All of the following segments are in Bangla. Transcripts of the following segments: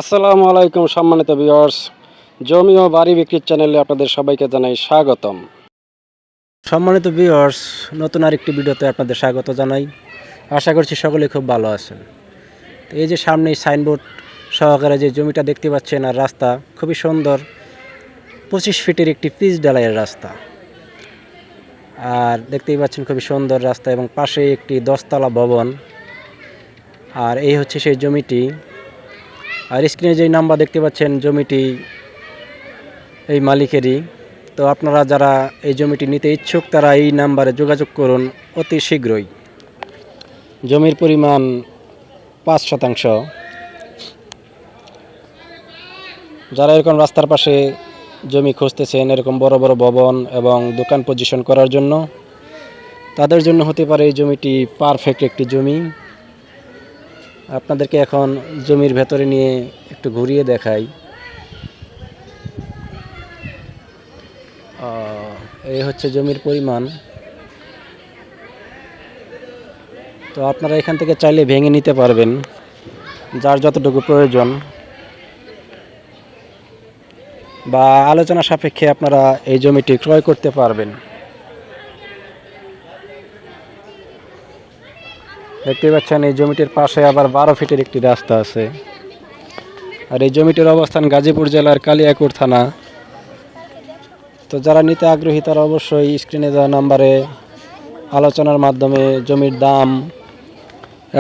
আসসালামু আলাইকুম সম্মানিত ভিউয়ার্স, জমি ও বাড়ি বিক্রির চ্যানেলে আপনাদের সবাইকে জানাই স্বাগতম। সম্মানিত ভিউয়ার্স, নতুন আরেকটি ভিডিওতে আপনাদের স্বাগত জানাই। আশা করছি সকলে খুব ভালো আছেন। তো এই যে সামনেই সাইনবোর্ড সহকারে যে জমিটা দেখতে পাচ্ছেন আর রাস্তা খুবই সুন্দর, 25 ফিটের একটি পিচ ঢালাইয়ের রাস্তা। আর দেখতেই পাচ্ছেন খুবই সুন্দর রাস্তা এবং পাশে একটি 10তলা ভবন। আর এই হচ্ছে সেই জমিটি। আর স্ক্রিনে যেই নাম্বার দেখতে পাচ্ছেন জমিটি এই মালিকেরই। তো আপনারা যারা এই জমিটি নিতে ইচ্ছুক তারা এই নাম্বারে যোগাযোগ করুন অতি শীঘ্রই। জমির পরিমাণ 5%। যারা এরকম রাস্তার পাশে জমি খুঁজতেছেন, এরকম বড় বড় ভবন এবং দোকান পজিশন করার জন্য, তাদের জন্য হতে পারে এই জমিটি পারফেক্ট একটি জমি। আপনাদেরকে এখন জমির ভেতরে নিয়ে একটু ঘুরিয়ে দেখাই। এই হচ্ছে জমির পরিমাণ। তো আপনারা এখান থেকে চাইলে ভেঙে নিতে পারবেন যার যতটুকু প্রয়োজন, বা আলোচনা সাপেক্ষে আপনারা এই জমিটি ক্রয় করতে পারবেন। দেখতে পাচ্ছেন এই জমিটির পাশে আবার 12 ফিটের একটি রাস্তা আছে। আর এই জমিটির অবস্থান গাজীপুর জেলার কালিয়াকৈর থানা। তো যারা নিতে আগ্রহী তারা অবশ্যই স্ক্রিনে দেওয়া নাম্বারে আলোচনার মাধ্যমে জমির দাম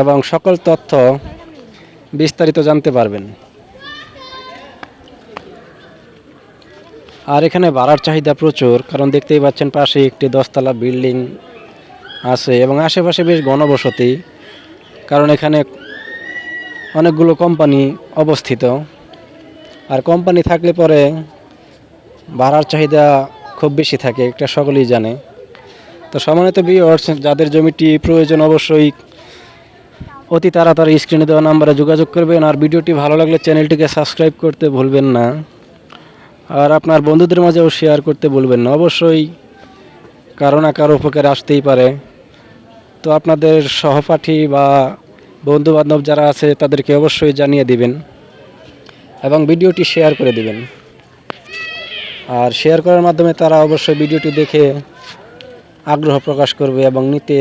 এবং সকল তথ্য বিস্তারিত জানতে পারবেন। আর এখানে ভাড়ার চাহিদা প্রচুর, কারণ দেখতেই পাচ্ছেন পাশে একটি 10তলা বিল্ডিং আছে এবং আশেপাশে বেশ ঘনবসতি, কারণ এখানে অনেকগুলো কোম্পানি অবস্থিত। আর কোম্পানি থাকলে পরে ভাড়ার চাহিদা খুব বেশি থাকে, এটা সকলেই জানে। তো সম্মানিত ভিউয়ার্স, যাদের জমিটি প্রয়োজন অবশ্যই অতি তাড়াতাড়ি স্ক্রিনে দেওয়া নাম্বারে যোগাযোগ করবেন। আর ভিডিওটি ভালো লাগলে চ্যানেলটিকে সাবস্ক্রাইব করতে ভুলবেন না, আর আপনার বন্ধুদের মাঝেও শেয়ার করতে ভুলবেন না। অবশ্যই কারো না কারো উপকারে আসতেই পারে। তো আপনাদের সহপাঠী বা বন্ধুবান্ধব যারা আছে তাদেরকে অবশ্যই জানিয়ে দিবেন এবং ভিডিওটি শেয়ার করে দিবেন। আর শেয়ার করার মাধ্যমে তারা অবশ্যই ভিডিওটি দেখে আগ্রহ প্রকাশ করবে এবং নিতে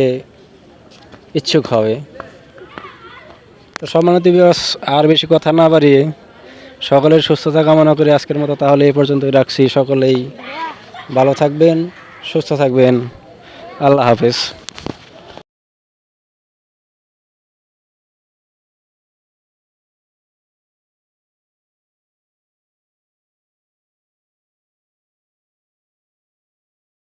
ইচ্ছুক হবে। তো সম্মানিত ভিউয়ার্স, আর বেশি কথা না বাড়িয়ে সকলের সুস্থতা কামনা করে আজকের মতো তাহলে এই পর্যন্তই রাখছি। সকলেই ভালো থাকবেন, সুস্থ থাকবেন। আল্লাহ হাফেজ।